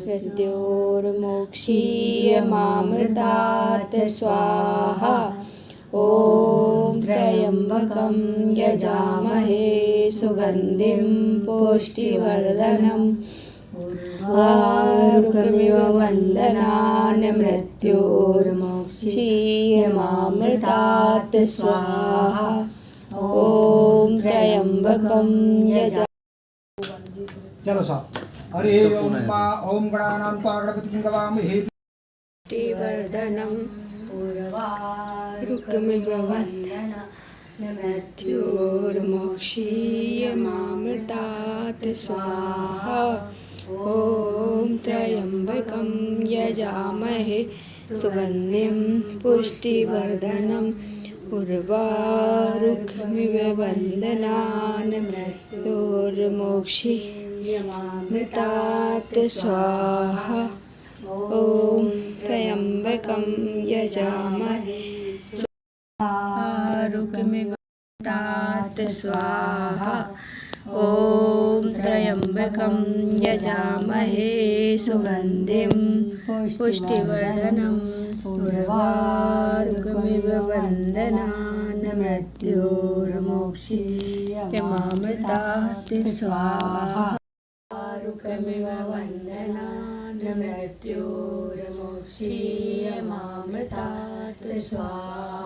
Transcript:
मृत्योर्मोक्षीयमामृतात् स्वाहा। ॐ त्र्यम्बकं यजामहे सुगन्धिं पुष्टिवर्धनम् उर्वारुकमिव वन्दनान् मृत्योर्मोक्षीयमामृतात् स्वाहा। ॐ त्र्यम्बकं यजा। चलो साहब। हरि ओम ओम गणानां गणपतिं गवामहे पुष्टिवर्धनम् उर्वारुकमिव वन्दनान् मृत्योर्मोक्षीयमामृतात् स्वाहा। ॐ त्र्यम्बकं यजामहे सुगन्धिं पुष्टिवर्धनम् उर्वारुकमिव वन्दनान् मृत्योर्मोक्षीयमामृतात् स्वाहा। ॐ त्र्यम्बकं यजामहे उर्वारुकमिव वन्दनान् स्वाहा। ॐ त्र्यम्बकं यजामहे सुगन्धिं पुष्टिवर्धनम् उर्वारुकमिव वन्दनान् मृत्योर्मोक्षीयमामृतात् स्वाहा। उर्वारुकमिव वन्दनान् मृत्योर्मोक्षीयमामृतात् स्वाहा।